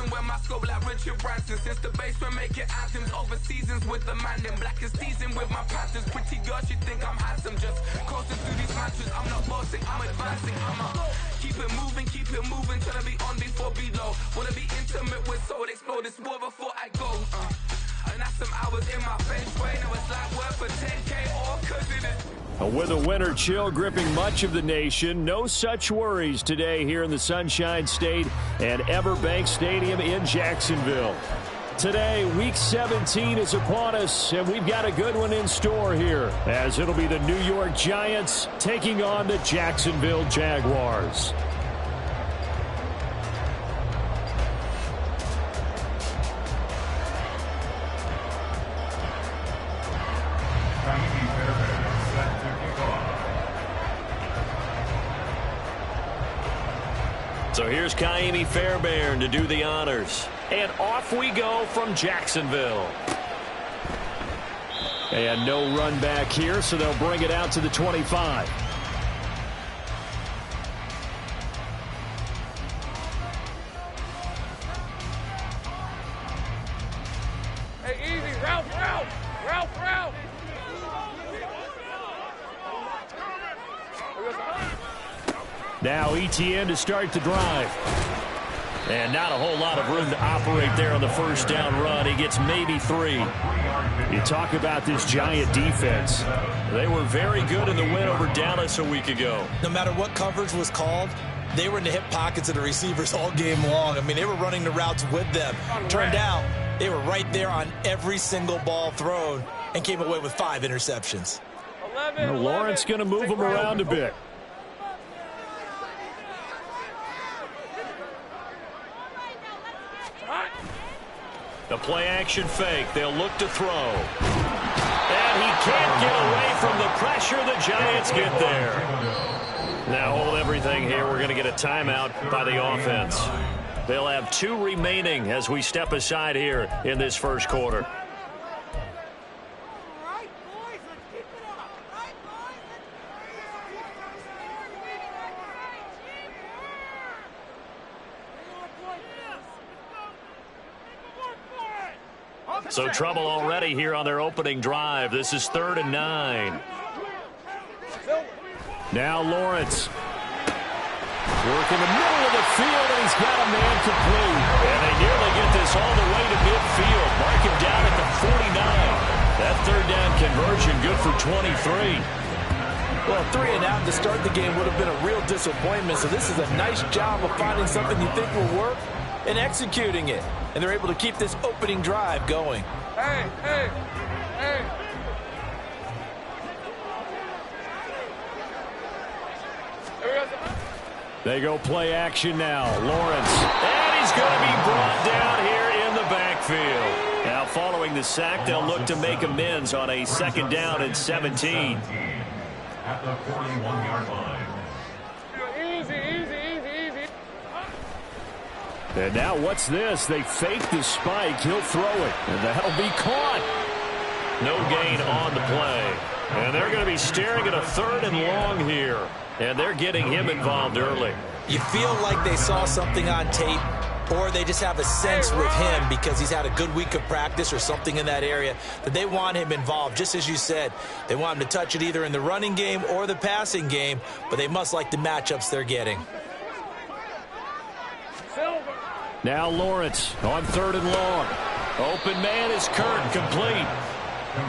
dancing with my scope like Richard Branson. Since the basement making anthems over seasons with the man in black is teasing with my panthers. Pretty girl, she think I'm handsome. Just coasting through these matches. I'm not bossing, I'm advancing. I'ma keep it moving till I be on before below. Wanna be intimate with soul, explore this war before I go. And that's some hours in my feng shui. Now it's like work for 10K or cause it is. With a winter chill gripping much of the nation, no such worries today here in the Sunshine State and Everbank Stadium in Jacksonville. Today, Week 17 is upon us, and we've got a good one in store here, as it'll be the New York Giants taking on the Jacksonville Jaguars. So here's Kaimi Fairbairn to do the honors. And off we go from Jacksonville. And no run back here, so they'll bring it out to the 25. Hey, easy, Ralph. Now ETN to start the drive. And not a whole lot of room to operate there on the first down run. He gets maybe 3. You talk about this Giant defense. They were very good in the win over Dallas a week ago. No matter what coverage was called, they were in the hip pockets of the receivers all game long. I mean, they were running the routes with them. Turned out, they were right there on every single ball thrown and came away with 5 interceptions. Lawrence going to move them around a bit. The play-action fake. They'll look to throw. And he can't get away from the pressure. The Giants get there. Now hold everything here. We're going to get a timeout by the offense. They'll have 2 remaining as we step aside here in this first quarter. So trouble already here on their opening drive. This is 3rd and 9. Now Lawrence. Work in the middle of the field, and he's got a man complete. And they nearly get this all the way to midfield. Mark him down at the 49. That 3rd down conversion good for 23. Well, 3 and out to start the game would have been a real disappointment. So this is a nice job of finding something you think will work and executing it. And they're able to keep this opening drive going. Hey. They go play action now. Lawrence. And he's going to be brought down here in the backfield. Now following the sack, they'll look to make amends on a 2nd down and 17. At the 41-yard line. Easy. And now what's this? They fake the spike. He'll throw it. And that'll be caught. No gain on the play. And they're going to be staring at a 3rd and long here. And they're getting him involved early. You feel like they saw something on tape, or they just have a sense with him because he's had a good week of practice or something in that area that they want him involved. Just as you said, they want him to touch it either in the running game or the passing game, but they must like the matchups they're getting. Now Lawrence on 3rd and long. Open man is Kirk, complete.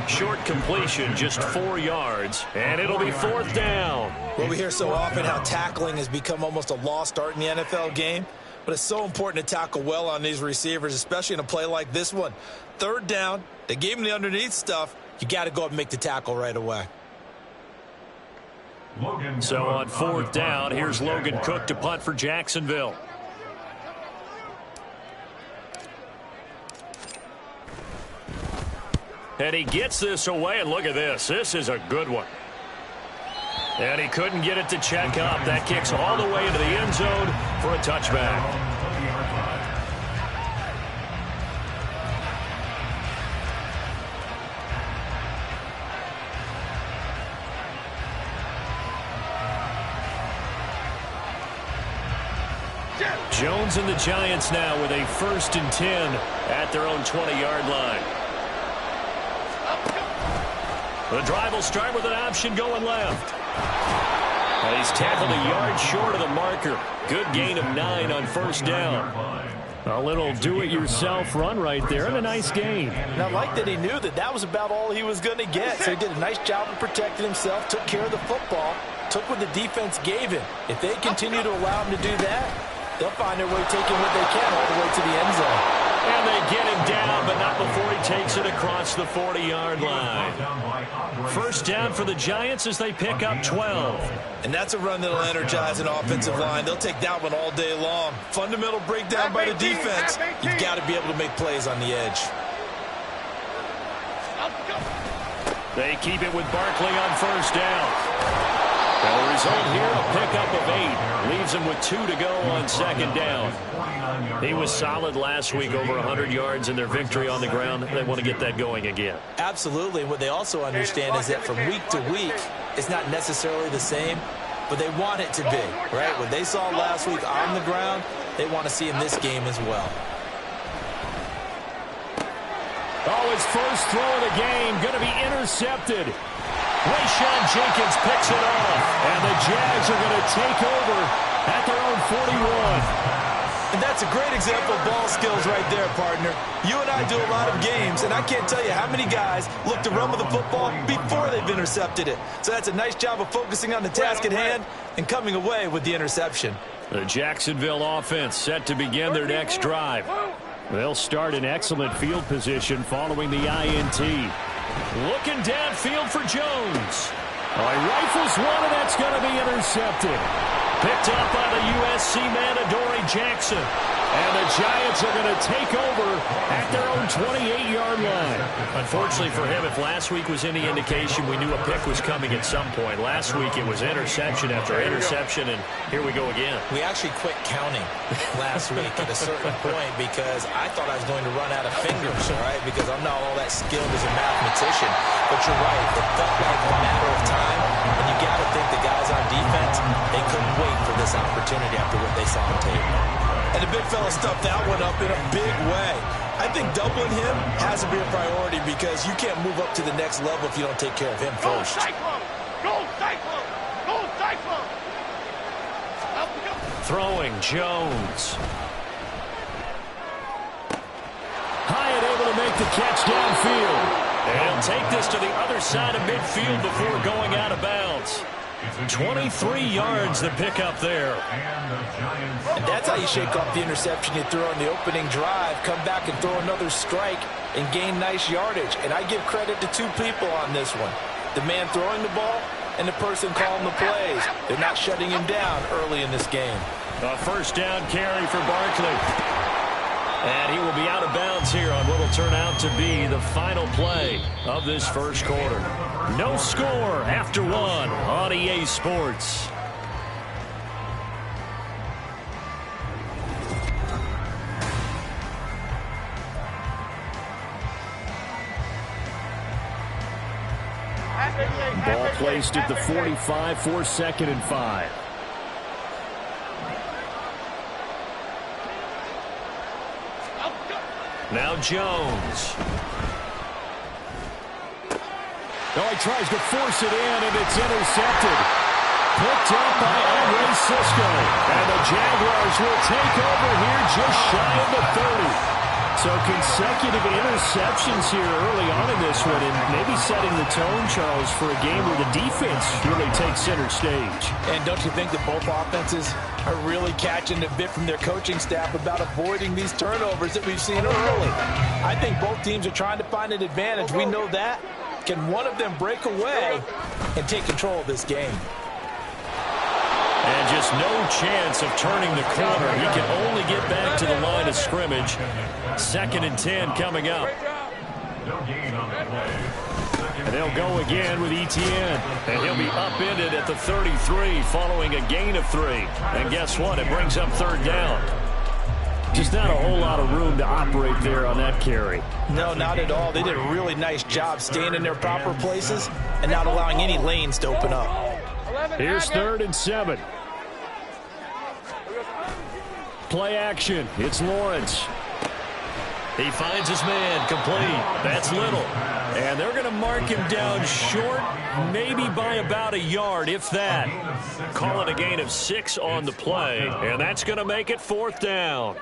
Short completion, just 4 yards, and it'll be 4th down. Well, we hear so often how tackling has become almost a lost art in the NFL game, but it's so important to tackle well on these receivers, especially in a play like this one. 3rd down, they gave him the underneath stuff. You got to go up and make the tackle right away. So on 4th down, here's Logan Cook to punt for Jacksonville. And he gets this away, and look at this. This is a good one. And he couldn't get it to check up. That kicks all the way into the end zone for a touchback. Jones and the Giants now with a 1st and 10 at their own 20-yard line. The drive will start with an option going left. He's tackled a yard short of the marker. Good gain of 9 on 1st down. A little do-it-yourself run right there and a nice gain. And I like that he knew that was about all he was going to get. So he did a nice job of protecting himself, took care of the football, took what the defense gave him. If they continue to allow him to do that, they'll find their way taking what they can all the way to the end zone. And they get him down, but not before he takes it across the 40-yard line. 1st down for the Giants as they pick up 12. And that's a run that'll energize an offensive line. They'll take that one all day long. Fundamental breakdown by the defense. You've got to be able to make plays on the edge. They keep it with Barkley on 1st down. The result here, a pickup of 8. Leaves him with 2 to go on 2nd down. He was solid last week, over 100 yards in their victory on the ground. They want to get that going again. Absolutely. What they also understand is that from week to week, it's not necessarily the same, but they want it to be, right? What they saw last week on the ground, they want to see in this game as well. Oh, his first throw of the game going to be intercepted. Rayshawn Jenkins picks it off, and the Jags are going to take over at their own 41. And that's a great example of ball skills right there, partner. You and I do a lot of games, and I can't tell you how many guys look to run with the football before they've intercepted it. So that's a nice job of focusing on the task at hand and coming away with the interception. The Jacksonville offense set to begin their next drive. They'll start in excellent field position following the INT. Looking downfield for Jones. He rifles one, and that's going to be intercepted. Picked up by the USC man, Adoree Jackson. And the Giants are going to take over at their own 28-yard line. Unfortunately for him, if last week was any indication, we knew a pick was coming at some point. Last week it was interception after interception, and here we go again. We actually quit counting last week at a certain point because I thought I was going to run out of fingers, all right, because I'm not all that skilled as a mathematician. But you're right, it felt like a matter of time, and you got to think the guys on defense, they couldn't wait for this opportunity after what they saw on tape. And the big fella stuffed that one up in a big way. I think doubling him has to be a priority because you can't move up to the next level if you don't take care of him first. Go Cyclone! Go Cyclone! Go Cyclone! Throwing Jones. Hyatt able to make the catch downfield. And he'll take this to the other side of midfield before going out of bounds. 23 yards to pick up there. And that's how you shake off the interception you threw on the opening drive, come back and throw another strike and gain nice yardage. And I give credit to 2 people on this one. The man throwing the ball and the person calling the plays. They're not shutting him down early in this game. A 1st down carry for Barkley. And he will be out of bounds here on what will turn out to be the final play of this 1st quarter. No score after 1 on EA Sports. Ball placed at the 45 for 2nd and 5. Now Jones. He tries to force it in, and it's intercepted. Picked up by Andre Cisco. And the Jaguars will take over here just shy of the 30. So consecutive interceptions here early on in this one, and maybe setting the tone, Charles, for a game where the defense really takes center stage. And don't you think that both offenses are really catching a bit from their coaching staff about avoiding these turnovers that we've seen early? I think both teams are trying to find an advantage. We know that. Can one of them break away and take control of this game? And just no chance of turning the corner. He can only get back to the line of scrimmage. 2nd and 10 coming up. And they'll go again with Etienne. And he'll be upended at the 33 following a gain of 3. And guess what? It brings up 3rd down. Just not a whole lot of room to operate there on that carry. No, not at all. They did a really nice job staying in their proper places and not allowing any lanes to open up. Here's 3rd and 7. Play action. It's Lawrence. He finds his man, complete. That's Little. And they're going to mark him down short, maybe by about a yard, if that. Call it a gain of 6 on the play, and that's going to make it 4th down.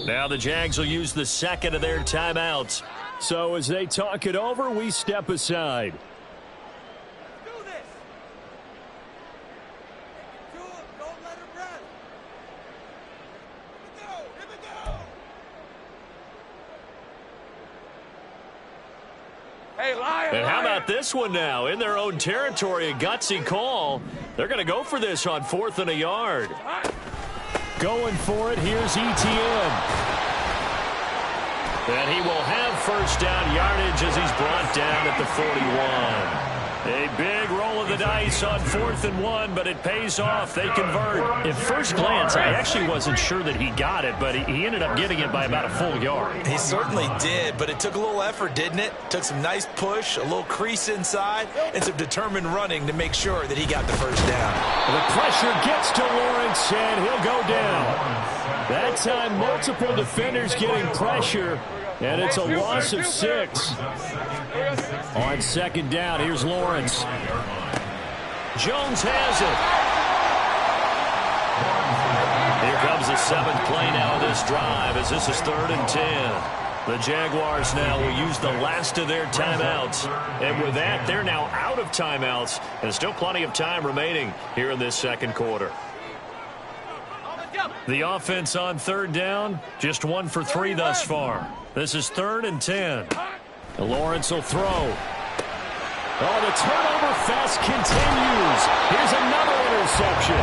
Now the Jags will use the second of their timeouts. So as they talk it over, we step aside. Do this. Don't let him rest. Here we go. Hey, Lion. And how about this one now? In their own territory, a gutsy call. They're going to go for this on 4th and a yard. Going for it, here's Etienne. And he will have first down yardage as he's brought down at the 41. A big roll of the dice on 4th and 1, but it pays off. They convert. At first glance, I actually wasn't sure that he got it, but he ended up getting it by about a full yard. He certainly did, but it took a little effort, didn't it? Took some nice push, a little crease inside, and some determined running to make sure that he got the first down. The pressure gets to Lawrence, and he'll go down. That time, multiple defenders getting pressure, and it's a loss of 6. On 2nd down, here's Lawrence. Jones has it. Here comes the 7th play now of this drive as this is 3rd and 10. The Jaguars now will use the last of their timeouts. And with that, they're now out of timeouts. And still plenty of time remaining here in this 2nd quarter. The offense on 3rd down, just 1 for 3 thus far. This is 3rd and 10. Lawrence will throw. Oh, the turnover fest continues. Here's another interception.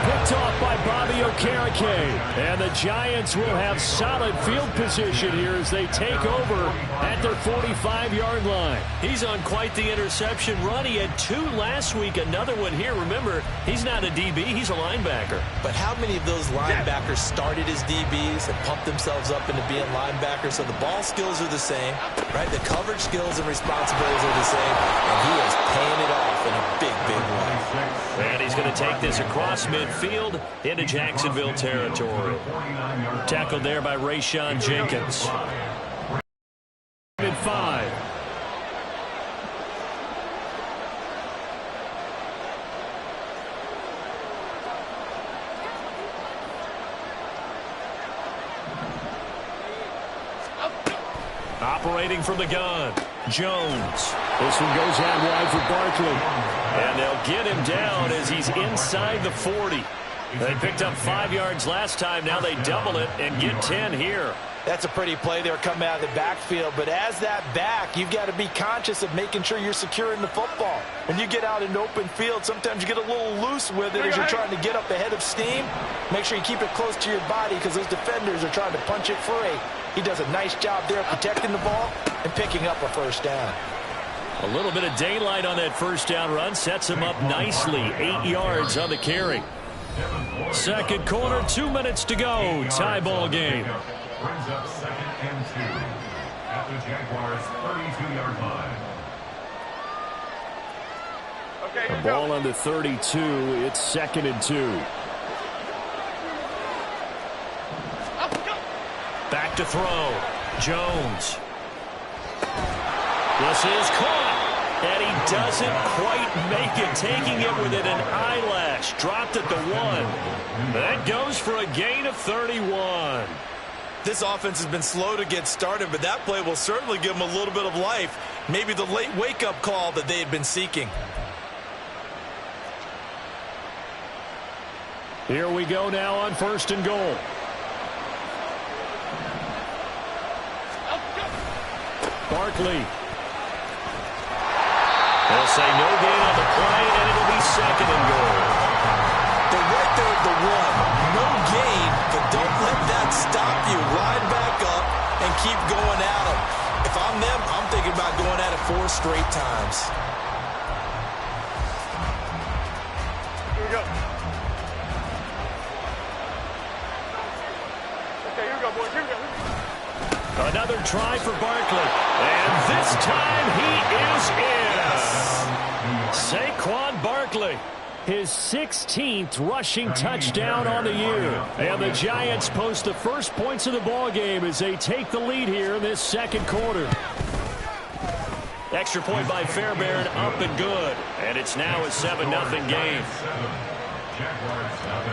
Picked off by Bobby Okereke. And the Giants will have solid field position here as they take over at their 45-yard line. He's on quite the interception run. He had 2 last week, another one here. Remember, he's not a DB, he's a linebacker. But how many of those linebackers started as DBs and pumped themselves up into being linebackers? So the ball skills are the same, right? The coverage skills and responsibilities are the same, and he is paying it off in a big, big way. And he's going to take this across midfield into Jacksonville territory. Tackled there by Rayshon Jenkins. 5. Operating from the gun, Jones. This one goes out wide for Barkley. And they'll get him down as he's inside the 40. They picked up 5 yards last time. Now they double it and get 10 here. That's a pretty play there coming out of the backfield. But as that back, you've got to be conscious of making sure you're securing the football. When you get out in open field, sometimes you get a little loose with it as you're trying to get up ahead of steam. Make sure you keep it close to your body because those defenders are trying to punch it free. He does a nice job there protecting the ball and picking up a first down. A little bit of daylight on that first down run sets him up nicely. 8 yards on the carry. 2nd quarter, 2 minutes to go. Tie ball game. Brings up 2nd and 2 at the Jaguars' 32-yard line. The ball on the 32. It's 2nd and 2. Back to throw. Jones. This is caught. And he doesn't quite make it. Taking it within an eyelash. Dropped at the 1. That goes for a gain of 31. This offense has been slow to get started, but that play will certainly give them a little bit of life. Maybe the late wake-up call that they had been seeking. Here we go now on 1st and goal. Barkley. They'll say no gain on the play, and it'll be 2nd and goal. They're right there at the 1. No gain, but don't let that stop you. Line back up and keep going at him. If I'm them, I'm thinking about going at it 4 straight times. Here we go. Okay, here we go, boys. Here we go. Another try for Barkley. And this time he is in. Saquon Barkley. His 16th rushing touchdown on the year. And the Giants post the first points of the ball game as they take the lead here in this second quarter. Extra point by Fairbairn, up and good. And it's now a 7-0 game. Jaguars 7.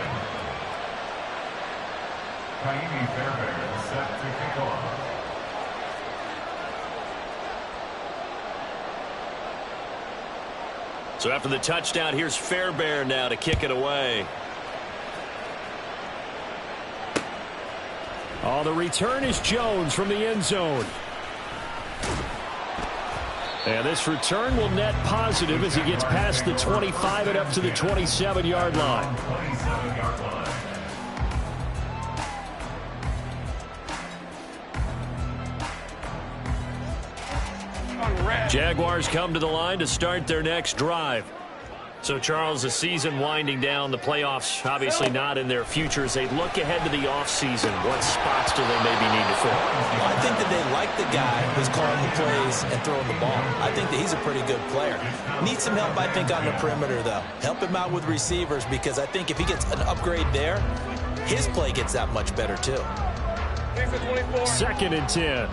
Kaimi Fairbairn set to kick off. So after the touchdown, here's Fairbairn now to kick it away. Oh, the return is Jones from the end zone. And this return will net positive as he gets past the 25 and up to the 27-yard line. 27-yard line. Jaguars come to the line to start their next drive. So, Charles, the season winding down, the playoffs obviously not in their future. As they look ahead to the offseason, what spots do they maybe need to fill? Well, I think that they like the guy who's calling the plays and throwing the ball. I think that he's a pretty good player. Needs some help, I think, on the perimeter, though. Help him out with receivers, because I think if he gets an upgrade there, his play gets that much better, too. 2nd and 10.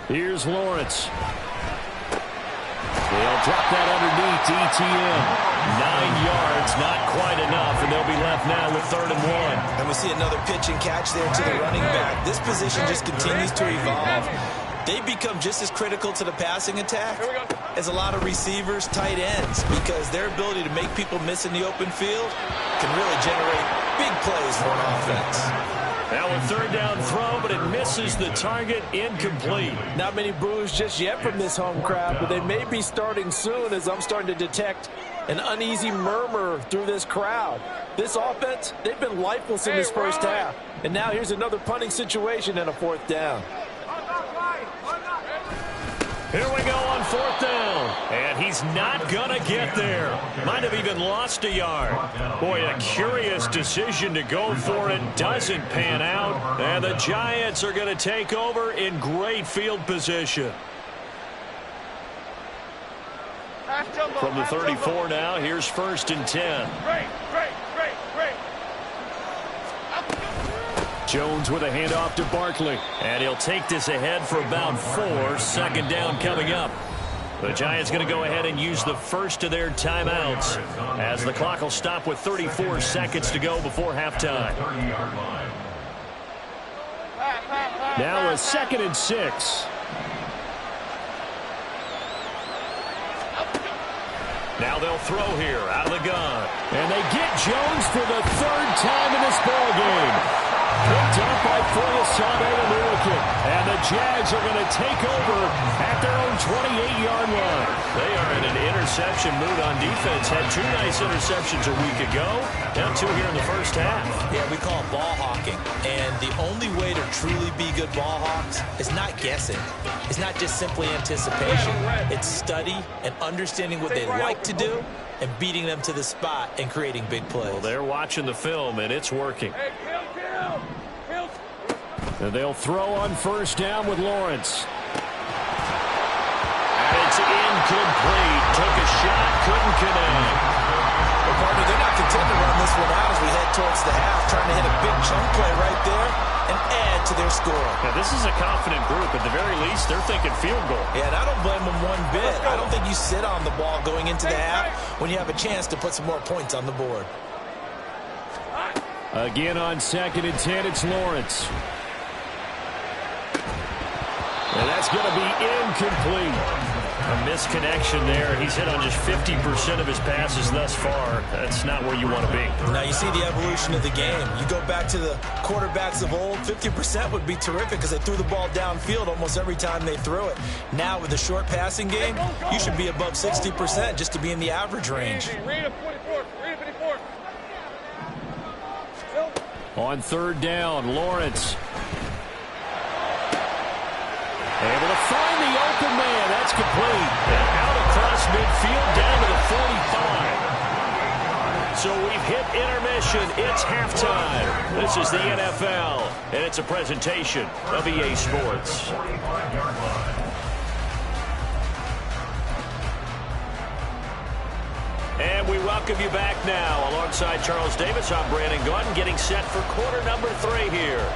Here's Lawrence. They'll drop that underneath ETN. 9 yards, not quite enough, and they'll be left now with 3rd and 1. And we see another pitch and catch there to the running back. This position just continues to evolve. They become just as critical to the passing attack as a lot of receivers, tight ends, because their ability to make people miss in the open field can really generate big plays for an offense. Now a 3rd down throw, but it misses the target, incomplete. Not many boos just yet from this home crowd, but they may be starting soon, as I'm starting to detect an uneasy murmur through this crowd. This offense, they've been lifeless in this first half. And now here's another punting situation and a 4th down. Here we go on 4th down. And he's not going to get there. Might have even lost a yard. Boy, a curious decision to go for it. Doesn't pan out. And the Giants are going to take over in great field position. From the 34 now, here's 1st and 10. Great. Jones with a handoff to Barkley. And he'll take this ahead for about 4. 2nd down coming up. The Giants going to go ahead and use the first of their timeouts as the clock will stop with 34 seconds to go before halftime. Now a 2nd and 6. Now they'll throw here out of the gun. And they get Jones for the 3rd time in this ball game. Picked up by Foyesade and Lurikin. And the Jags are going to take over at their own 28-yard line. They are in an interception mood on defense. Had 2 nice interceptions a week ago. Now 2 here in the first half. Yeah, we call it ball hawking. And the only way to truly be good ball hawks is not guessing. It's not just simply anticipation. It's study and understanding what they like to do and beating them to the spot and creating big plays. Well, they're watching the film, and it's working. And they'll throw on 1st down with Lawrence. And it's incomplete. Took a shot, couldn't connect. Well, partner, they're not content to run this one out as we head towards the half, trying to hit a big chunk play right there and add to their score. Now, this is a confident group. At the very least, they're thinking field goal. Yeah, and I don't blame them one bit. I don't think you sit on the ball going into the half when you have a chance to put some more points on the board. Again on 2nd and 10, it's Lawrence. And that's going to be incomplete. A misconnection there. He's hit on just 50% of his passes thus far. That's not where you want to be. Now you see the evolution of the game. You go back to the quarterbacks of old, 50% would be terrific because they threw the ball downfield almost every time they threw it. Now with the short passing game, you should be above 60% just to be in the average range. Read a 44. Read a 54. On third down, Lawrence. Able to find the open man. That's complete. And out across midfield down to the 45. So we've hit intermission. It's halftime. This is the NFL, and it's a presentation of EA Sports. And we welcome you back now. Alongside Charles Davis, I'm Brandon Gunn, getting set for quarter number 3 here.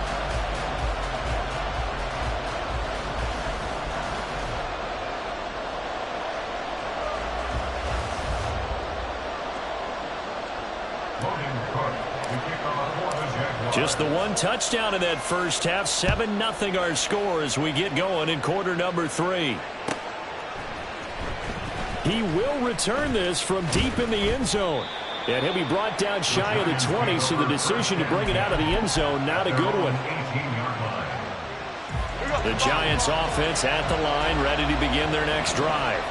Just the one touchdown in that first half. 7-0 our score as we get going in quarter number 3. He will return this from deep in the end zone. And he'll be brought down shy of the 20, so the decision to bring it out of the end zone, not a good one. The Giants offense at the line, ready to begin their next drive.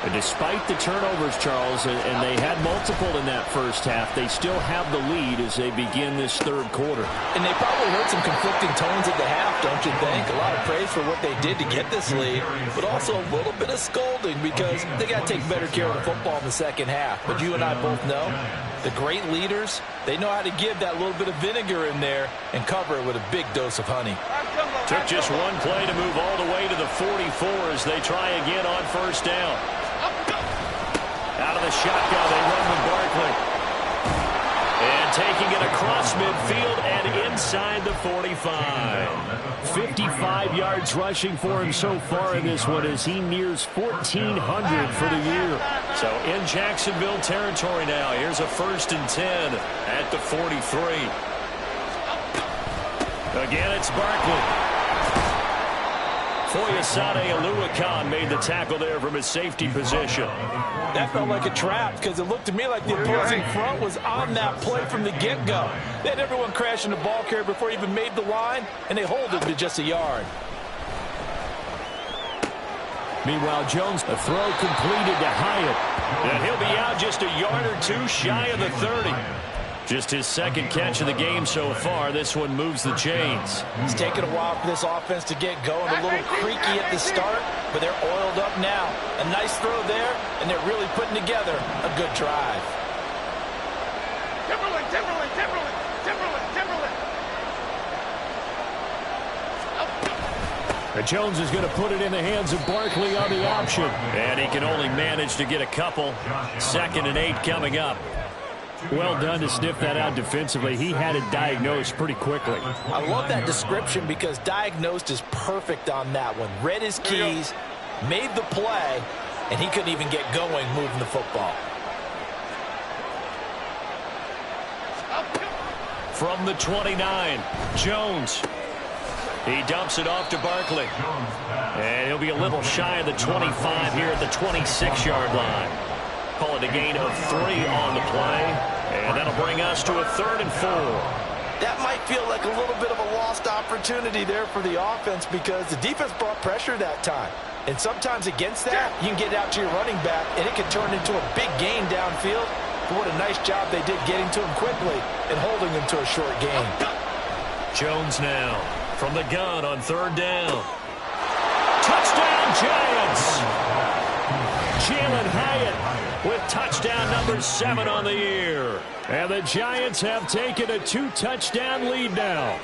And despite the turnovers, Charles, and they had multiple in that first half, they still have the lead as they begin this third quarter. And they probably heard some conflicting tones at the half, don't you think? A lot of praise for what they did to get this lead, but also a little bit of scolding because they got to take better care of the football in the second half. But you and I both know the great leaders, they know how to give that little bit of vinegar in there and cover it with a big dose of honey. Took just one play to move all the way to the 44 as they try again on first down. Out of the shotgun, they run with Barkley. And taking it across midfield and inside the 45. 55 yards rushing for him so far in this one as he nears 1,400 for the year. So in Jacksonville territory now. Here's a 1st and 10 at the 43. Again, it's Barkley. Foyesade Aluakan made the tackle there from his safety position. That felt like a trap because it looked to me like the opposing front was on that play from the get-go. They had everyone crashing the ball carrier before he even made the line, and they hold it to just a yard. Meanwhile, Jones, a throw completed to Hyatt. And he'll be out just a yard or two shy of the 30. Just his second catch of the game so far. This one moves the chains. It's taken a while for this offense to get going. A little creaky at the start, but they're oiled up now. A nice throw there, and they're really putting together a good drive. Timberland. And Jones is going to put it in the hands of Barkley on the option. And he can only manage to get a couple. 2nd and 8 coming up. Well done to sniff that out defensively. He had it diagnosed pretty quickly. I love that description because diagnosed is perfect on that one. Read his keys, made the play, and he couldn't even get going moving the football. From the 29, Jones. He dumps it off to Barkley. And he'll be a little shy of the 25 here at the 26-yard line. Call it a gain of 3 on the play. And that'll bring us to a 3rd and 4. That might feel like a little bit of a lost opportunity there for the offense because the defense brought pressure that time. And sometimes against that, you can get out to your running back, and it can turn into a big gain downfield. But what a nice job they did getting to him quickly and holding him to a short gain. Jones now from the gun on 3rd down. Touchdown, Giants! Jalen Hyatt with touchdown number 7 on the year. And the Giants have taken a 2-touchdown lead now.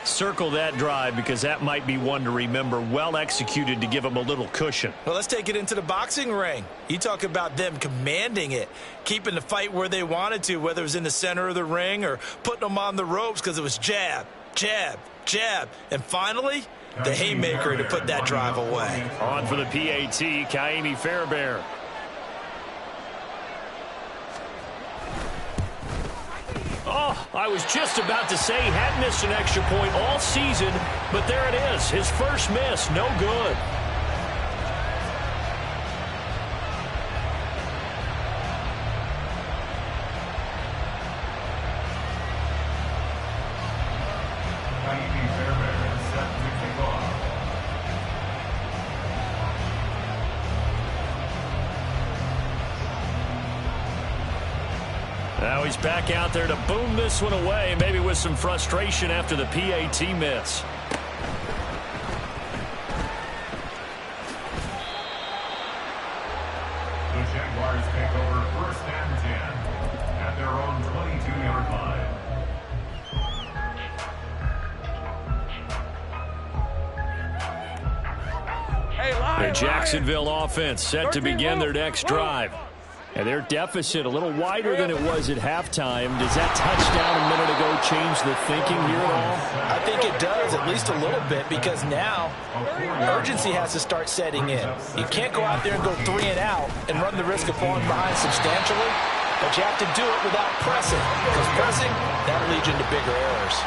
Circle that drive because that might be one to remember. Well executed to give them a little cushion. Well, let's take it into the boxing ring. You talk about them commanding it, keeping the fight where they wanted to, whether it was in the center of the ring or putting them on the ropes because it was jab, jab, jab. And finally, the haymaker to put that drive away. On for the PAT, Kaimi Fairbairn. Oh, I was just about to say he hadn't missed an extra point all season, but there it is. His first miss, no good. Now he's back out there to boom this one away, maybe with some frustration after the PAT miss. The Jaguars take over 1st and 10 at their own 22-yard line. The Jacksonville offense set to begin their next drive. And their deficit a little wider than it was at halftime. Does that touchdown a minute ago change the thinking here at all? I think it does, at least a little bit, because now urgency has to start setting in. You can't go out there and go 3 and out and run the risk of falling behind substantially, but you have to do it without pressing, because pressing, that'll lead you into bigger errors.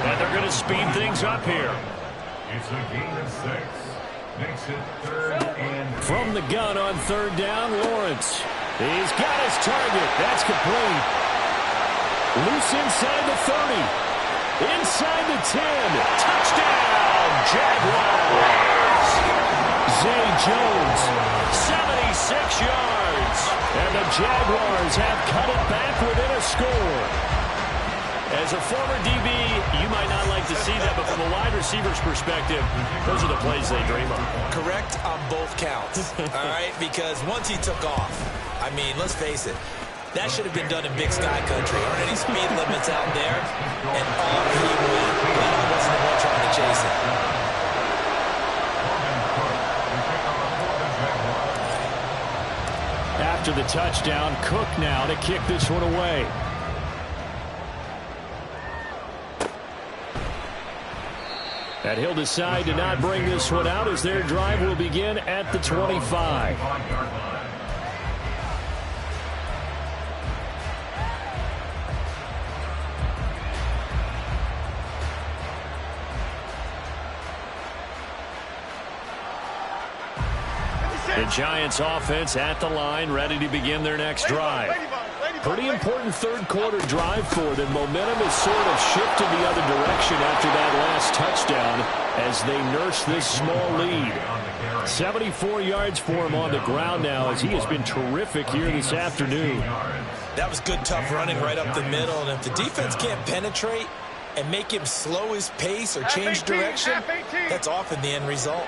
And they're going to speed things up here. It's a gain of 6. Makes it 3rd and 8. From the gun on 3rd down, Lawrence. He's got his target. That's complete. Loose inside the 30. Inside the 10. Touchdown, Jaguars. Zay Jones, 76 yards. And the Jaguars have cut it back within a score. As a former DB, you might not like to see that, but from a wide receiver's perspective, those are the plays they dream of. Correct on both counts, all right? Because once he took off, I mean, let's face it, that should have been done in Big Sky Country. Aren't any speed limits out there? And off he went. Glad I wasn't the one trying to chase it. After the touchdown, Cook now to kick this one away. And he'll decide to not bring this one out as their drive will begin at the 25. The Giants offense at the line, ready to begin their next drive. Pretty important third-quarter drive for them. Momentum has sort of shifted the other direction after that last touchdown as they nurse this small lead. 74 yards for him on the ground now as he has been terrific here this afternoon. That was good, tough running right up the middle. And if the defense can't penetrate and make him slow his pace or change direction, that's often the end result.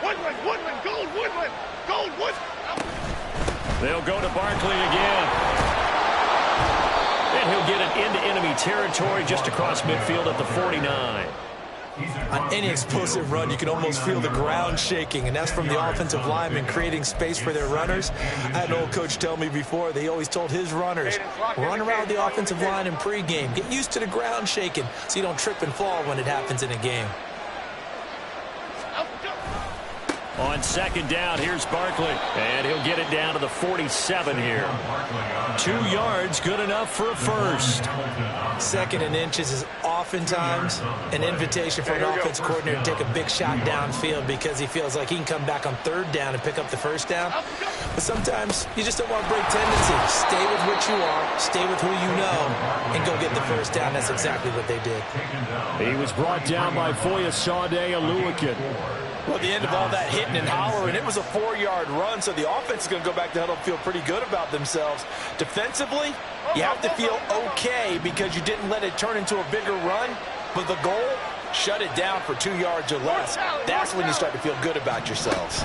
Woodland, Gold, Woodland. They'll go to Barkley again. And he'll get it into enemy territory just across midfield at the 49. On any explosive run, you can almost feel the ground shaking, and that's from the offensive linemen creating space for their runners. I had an old coach tell me before, they always told his runners, run around the offensive line in pregame. Get used to the ground shaking so you don't trip and fall when it happens in a game. On 2nd down, here's Barkley, and he'll get it down to the 47 here. 2 yards, good enough for a first. 2nd and inches is oftentimes an invitation for an offensive coordinator to take a big shot downfield because he feels like he can come back on 3rd down and pick up the 1st down. But sometimes you just don't want to break tendency. Stay with what you are, stay with who you know, and go get the 1st down. That's exactly what they did. He was brought down by Foyesade Oluwakin. Well, at the end of all that hitting and hollering, it was a 4-yard run, so the offense is going to go back to huddle and feel pretty good about themselves. Defensively, you have to feel okay because you didn't let it turn into a bigger run, but the goal, shut it down for 2 yards or less. That's when you start to feel good about yourselves.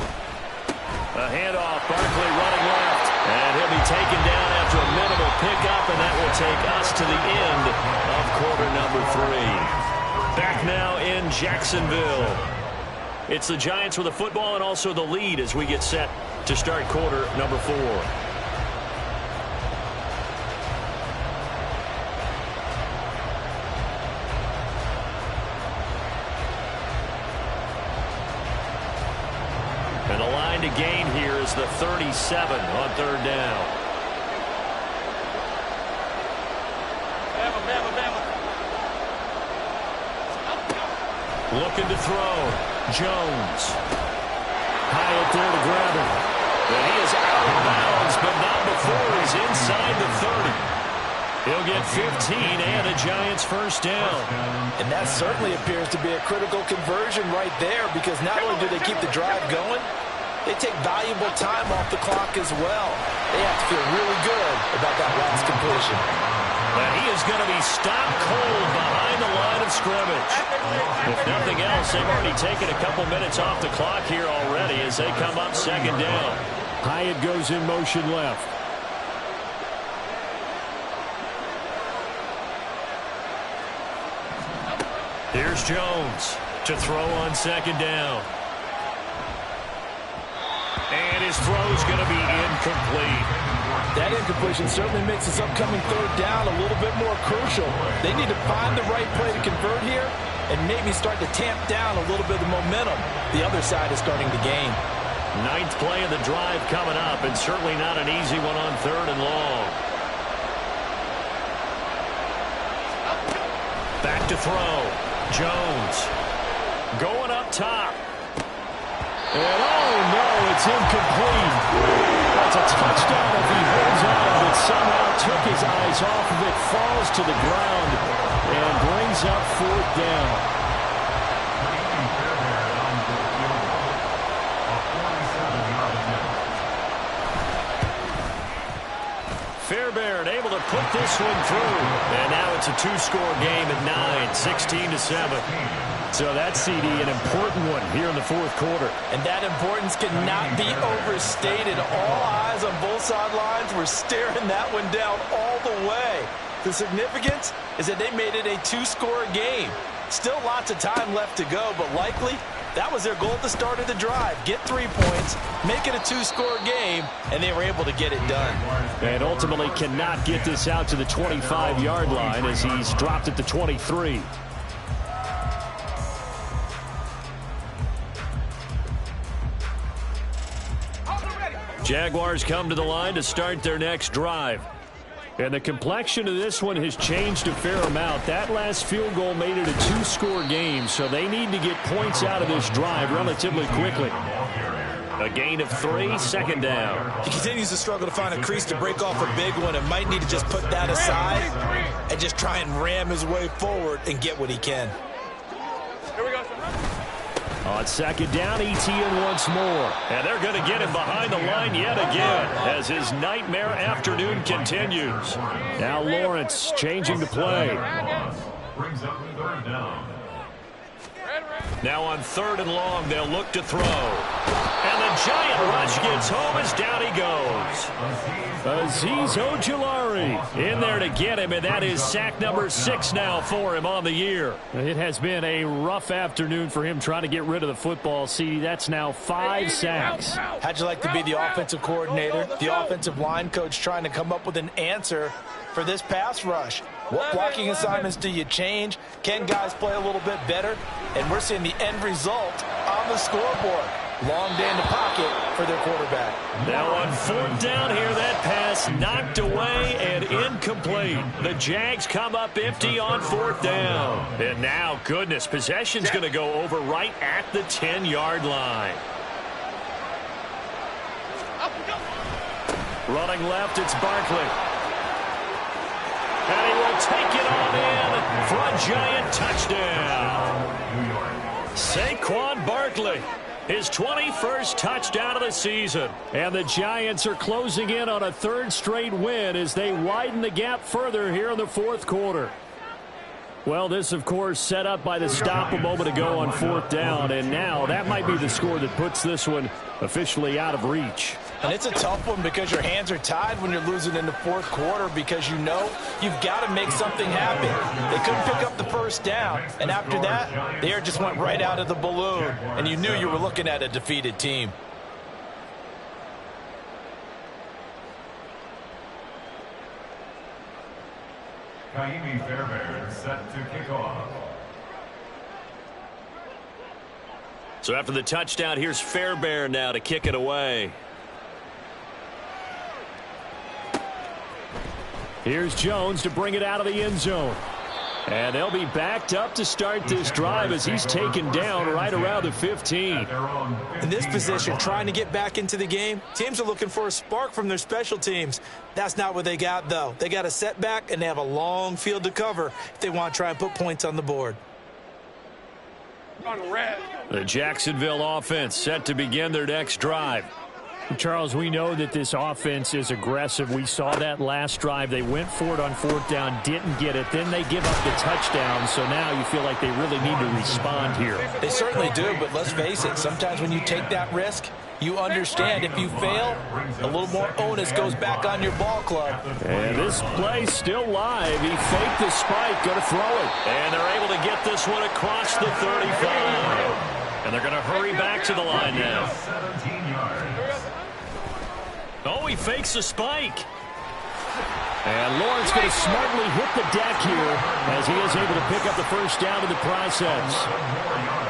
A handoff, Barkley running left, and he'll be taken down after a minimal pickup, and that will take us to the end of quarter number 3. Back now in Jacksonville. It's the Giants with the football and also the lead as we get set to start quarter number 4. And the line to gain here is the 37 on 3rd down. Looking to throw. Jones. High up there to grab him. And he is out of bounds, but not before he's inside the 30. He'll get 15 and a Giants 1st down. And that certainly appears to be a critical conversion right there because not only do they keep the drive going, they take valuable time off the clock as well. They have to feel really good about that last completion. And he is going to be stopped cold behind the line of scrimmage. If nothing else, they've already taken a couple minutes off the clock here already as they come up second down. Hyatt goes in motion left. Here's Jones to throw on second down. And his throw is going to be incomplete. That incompletion certainly makes this upcoming third down a little bit more crucial. They need to find the right play to convert here and maybe start to tamp down a little bit of the momentum the other side is starting to gain. Ninth play of the drive coming up, and certainly not an easy one on third and long. Back to throw. Jones going up top. And oh no, it's incomplete. That's a touchdown if he holds on, but somehow took his eyes off of it, falls to the ground, and brings up fourth down. Fairbairn able to put this one through. And now it's a two-score game at 9, 16-7. So that CD, an important one here in the fourth quarter. And that importance cannot be overstated. All eyes on both sidelines were staring that one down all the way. The significance is that they made it a two-score game. Still lots of time left to go, but likely that was their goal at the start of the drive. Get 3 points, make it a two-score game, and they were able to get it done. And ultimately cannot get this out to the 25-yard line as he's dropped at the 23. Jaguars come to the line to start their next drive. And the complexion of this one has changed a fair amount. That last field goal made it a two-score game, so they need to get points out of this drive relatively quickly. A gain of 3, second down. He continues to struggle to find a crease to break off a big one and might need to just put that aside and just try and ram his way forward and get what he can. Here we go. On second down, ETN once more. And they're going to get him behind the line yet again as his nightmare afternoon continues. Now Lawrence changing the play. Brings up third down. Now on third and long, they'll look to throw. And the giant rush gets home as down he goes. Azeez Ojulari in there to get him, and that is sack number 6 now for him on the year. It has been a rough afternoon for him trying to get rid of the football. See, that's now 5 sacks. How'd you like to be the offensive coordinator, the offensive line coach trying to come up with an answer for this pass rush? What blocking assignments do you change? Can guys play a little bit better? And we're seeing the end result on the scoreboard. Long day in the pocket for their quarterback. Now on fourth down here, that pass knocked away and incomplete. The Jags come up empty on fourth down. And now, goodness, possession's going to go over right at the 10-yard line. Running left, it's Barkley. And he will take it on in for a giant touchdown. Saquon Barkley, his 21st touchdown of the season. And the Giants are closing in on a third straight win as they widen the gap further here in the fourth quarter. Well, this, of course, set up by the stop a moment ago on fourth down. And now that might be the score that puts this one officially out of reach. And it's a tough one because your hands are tied when you're losing in the fourth quarter because you know you've got to make something happen. They couldn't pick up the first down, and after that, the air just went right out of the balloon, and you knew you were looking at a defeated team. Kaimi Fairbairn set to kick off. So after the touchdown, here's Fairbairn now to kick it away. Here's Jones to bring it out of the end zone. And they'll be backed up to start this drive as he's taken down right around the 15. In this position, trying to get back into the game, teams are looking for a spark from their special teams. That's not what they got, though. They got a setback, and they have a long field to cover if they want to try and put points on the board. The Jacksonville offense set to begin their next drive. Charles, we know that this offense is aggressive. We saw that last drive. They went for it on 4th down, didn't get it. Then they give up the touchdown, so now you feel like they really need to respond here. They certainly do, but let's face it, sometimes when you take that risk, you understand if you fail, a little more onus goes back on your ball club. And this play's still live. He faked the spike, going to throw it. And they're able to get this one across the 35. And they're going to hurry back to the line now. 17 yards. Oh, he fakes a spike. And Lawrence going to smartly hit the deck here as he is able to pick up the first down in the process.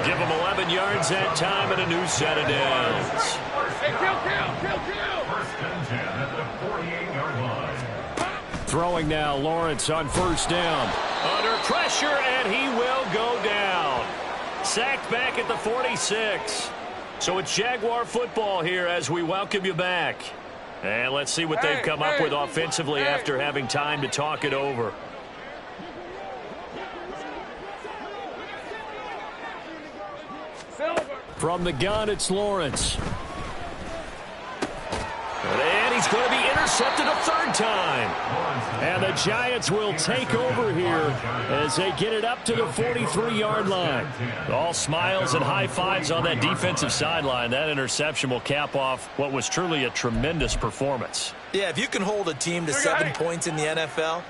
Give him 11 yards that time and a new set of downs. Hey, kill. First and 10 at the 48-yard line. Throwing now, Lawrence on first down. Under pressure, and he will go down. Sacked back at the 46. So it's Jaguar football here as we welcome you back. And let's see what they've come up with offensively after having time to talk it over. From the gun, it's Lawrence. And he's going to be intercepted a 3rd time. And the Giants will take over here as they get it up to the 43-yard line. All smiles and high fives on that defensive sideline. That interception will cap off what was truly a tremendous performance. Yeah, if you can hold a team to 7 points in the NFL,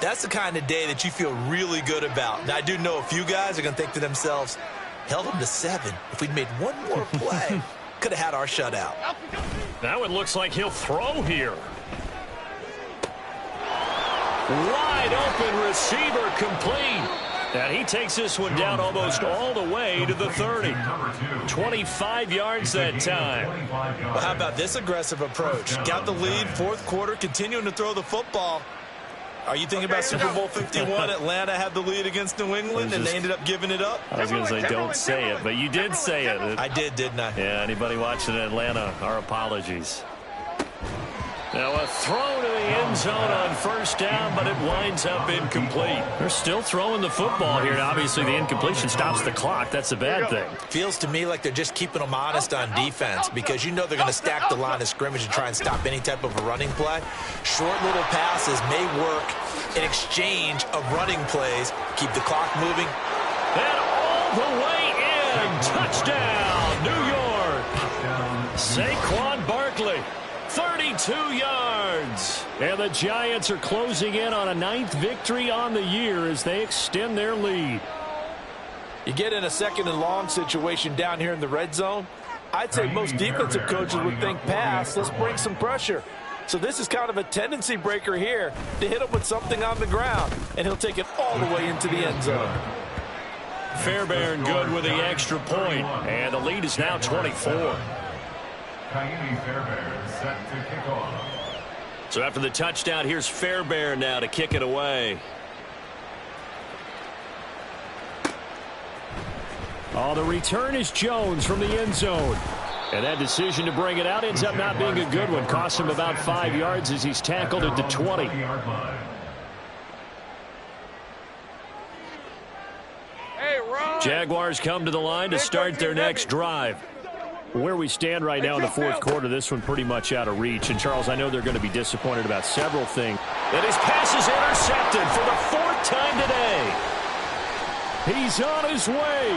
that's the kind of day that you feel really good about. Now, I do know a few guys are going to think to themselves, held them to 7. If we'd made one more play, could have had our shutout. Now it looks like he'll throw here. Wide open receiver complete. And he takes this one down almost all the way to the 30. 25 yards that time. Well, how about this aggressive approach? Got the lead, 4th quarter, continuing to throw the football. Are you thinking about Super Bowl 51? Atlanta had the lead against New England, and they ended up giving it up? I was going to say don't say it, but you did say it. I did, didn't I? Yeah, anybody watching Atlanta, our apologies. Now a throw to the end zone on first down, but it winds up incomplete. They're still throwing the football here. Obviously, the incompletion stops the clock. That's a bad thing. Feels to me like they're just keeping them honest on defense because you know they're going to stack the line of scrimmage and try and stop any type of a running play. Short little passes may work in exchange of running plays. Keep the clock moving. And all the way in. Touchdown, New York. Saquon Barkley. 32 yards. And the Giants are closing in on a 9th victory on the year as they extend their lead. You get in a 2nd and long situation down here in the red zone. I'd say most defensive coaches would think pass. Let's bring some pressure. So this is kind of a tendency breaker here to hit him with something on the ground. And he'll take it all the way into the end zone. Fairbairn good with the extra point. And the lead is now 24. Fairbairn set to kick off. So after the touchdown, here's Fairbairn now to kick it away. Oh, the return is Jones from the end zone. And that decision to bring it out ends up not being a good one. Costs him about 5 yards as he's tackled at the 20. Jaguars come to the line to start their next drive. Where we stand right now in the 4th quarter, this one pretty much out of reach. And, Charles, I know they're going to be disappointed about several things. And his pass is intercepted for the 4th time today. He's on his way.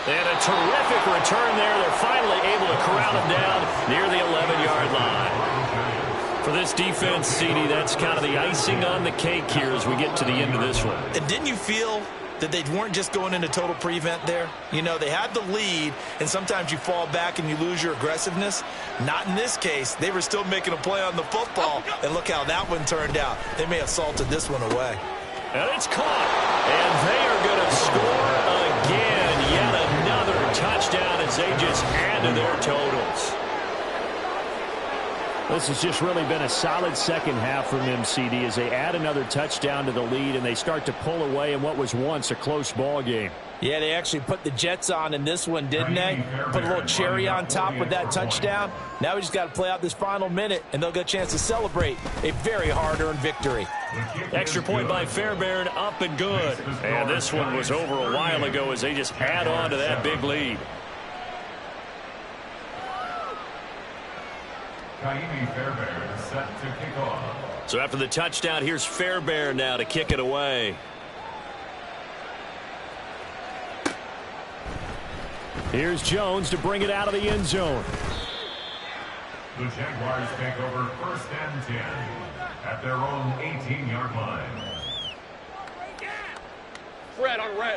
And a terrific return there. They're finally able to corral him down near the 11-yard line. For this defense, CD, that's kind of the icing on the cake here as we get to the end of this one. And didn't you feel that they weren't just going into total prevent there? You know, they had the lead, and sometimes you fall back and you lose your aggressiveness. Not in this case. They were still making a play on the football, and look how that one turned out. They may have salted this one away. And it's caught, and they are going to score again. Yet another touchdown as they just add to their totals. This has just really been a solid second half from them, CD, as they add another touchdown to the lead and they start to pull away in what was once a close ball game. Yeah, they actually put the Jets on in this one, didn't they? Put a little cherry on top with that touchdown. Now we just got to play out this final minute, and they'll get a chance to celebrate a very hard-earned victory. Extra point by Fairbairn, up and good. And this one was over a while ago as they just add on to that big lead. Fairbairn is set to kick off. So after the touchdown, here's Fairbairn now to kick it away. Here's Jones to bring it out of the end zone. The Jaguars take over 1st and 10 at their own 18-yard line.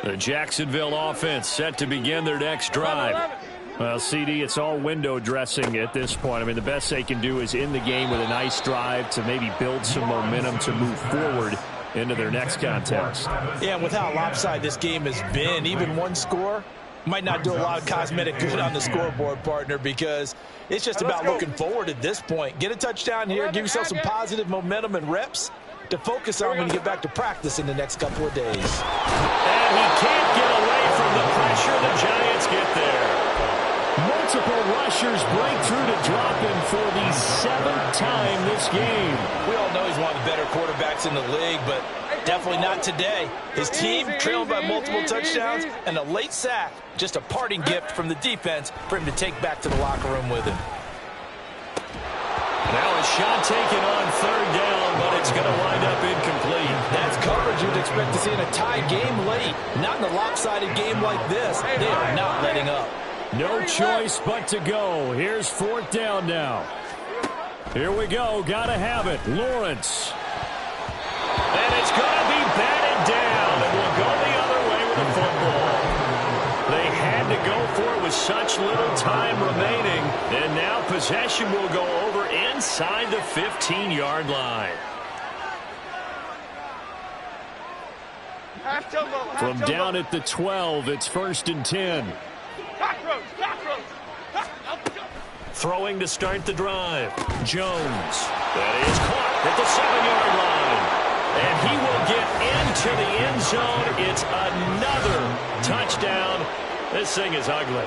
The Jacksonville offense set to begin their next drive. Well, CD, it's all window dressing at this point. I mean, the best they can do is end the game with a nice drive to maybe build some momentum to move forward into their next contest. Yeah, and with how lopsided this game has been, even one score might not do a lot of cosmetic good on the scoreboard, partner, because it's just about looking forward at this point. Get a touchdown here, give yourself some positive momentum and reps to focus on when you get back to practice in the next couple of days. And he can't get away from the pressure. The Giants get there. Multiple rushers break through to drop him for the 7th time this game. We all know he's one of the better quarterbacks in the league, but definitely not today. His team trailed by multiple touchdowns and a late sack. Just a parting gift from the defense for him to take back to the locker room with him. Now a shot taken on 3rd down, but it's going to wind up incomplete. That's coverage you'd expect to see in a tie game late. Not in a lopsided game like this. They are not letting up. No choice but to go. Here's 4th down now. Here we go. Got to have it. Lawrence. And it's going to be batted down. And we'll go the other way with the football. They had to go for it with such little time remaining. And now possession will go over inside the 15-yard line. From down at the 12, it's 1st and 10. Throwing to start the drive. Jones. That is caught at the 7-yard line. And he will get into the end zone. It's another touchdown. This thing is ugly.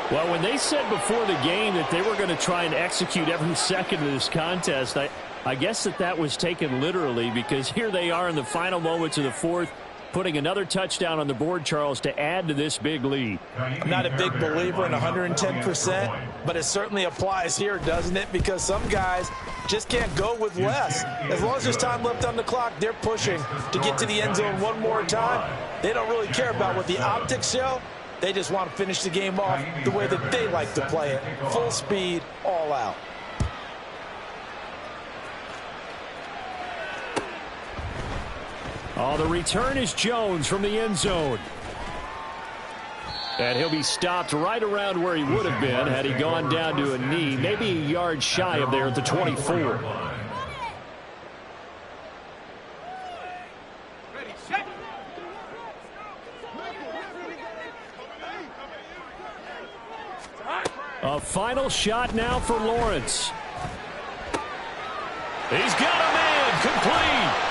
Well, when they said before the game that they were going to try and execute every second of this contest, I guess that was taken literally, because here they are in the final moments of the 4th, putting another touchdown on the board, Charles, to add to this big lead. I'm not a big believer in 110%, but it certainly applies here, doesn't it? Because some guys just can't go with less. As long as there's time left on the clock, they're pushing to get to the end zone one more time. They don't really care about what the optics show. They just want to finish the game off the way that they like to play it. Full speed, all out. Oh, the return is Jones from the end zone. And he'll be stopped right around where he would have been had he gone down to a knee, maybe a yard shy of there at the 24. A final shot now for Lawrence. He's got a man, complete.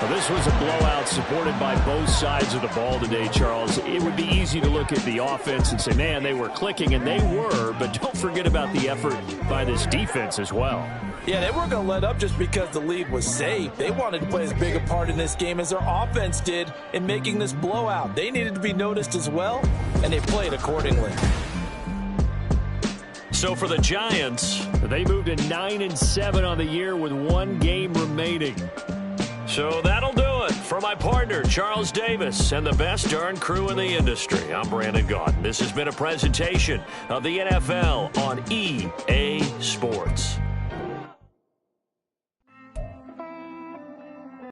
Well, this was a blowout supported by both sides of the ball today, Charles. It would be easy to look at the offense and say, man, they were clicking, and they were, but don't forget about the effort by this defense as well. Yeah, they weren't going to let up just because the lead was safe. They wanted to play as big a part in this game as their offense did in making this blowout. They needed to be noticed as well, and they played accordingly. So for the Giants, they moved to 9-7 on the year with 1 game remaining. So that'll do it for my partner, Charles Davis, and the best darn crew in the industry. I'm Brandon Gaudin. This has been a presentation of the NFL on EA Sports.